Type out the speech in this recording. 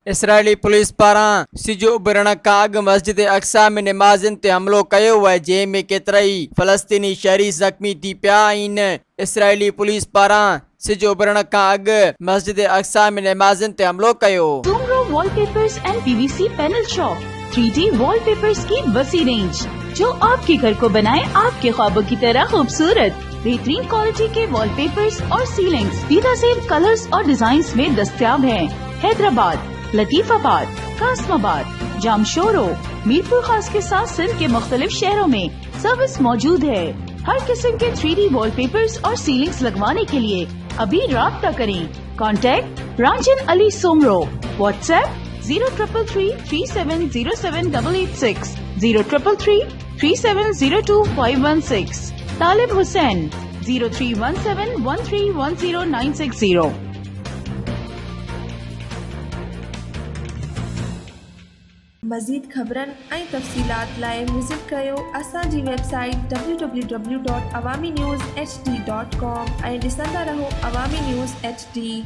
Israeli police पारां सिजो उभरण खां अॻु मस्जिद अक्सा में नमाज़िन ते हमलो कयो आहे, जंहिं में केतिराई फ़लस्तीनी शहरी ज़ख़्मी थी पिया आहिनि। इसराइली पुलिस पारां सिजो उभरण खां अॻु मस्जिद अक्सा में नमाज़िन ते हमलो कयो। Soomro wallpapers and PVC panel shop 3D wallpapers की वसी रेंज जो आपके घर को बनाए आपके ख्वाबों की तरह खूबसूरत। बेहतरीन क्वालिटी के वॉलपेपर्स और सीलिंग्स बेहतरीन कलर्स और डिजाइन्स में दस्तयाब हैं। हैदराबाद, लतीफाबाद, कासमाबाद, जामशोरो, मीरपुर खास के साथ सिंध के मुख्तलिफ शहरों में सर्विस मौजूद है। हर किस्म के 3D वॉलपेपर्स और सीलिंग्स लगवाने के लिए अभी राब्ता करें। कॉन्टैक्ट रांझन अली सोमरो। व्हाट्सएप 0333370786, 03333702 तालिब हुसैन 0317131090। मज़ीद ख़बरनि ऐं तफ़सीलात लाइ विज़िट कयो असांजी वेबसाइट www.awamiNewsHD.com ऐं ॾिसंदा रहो अवामी न्यूज़ HD।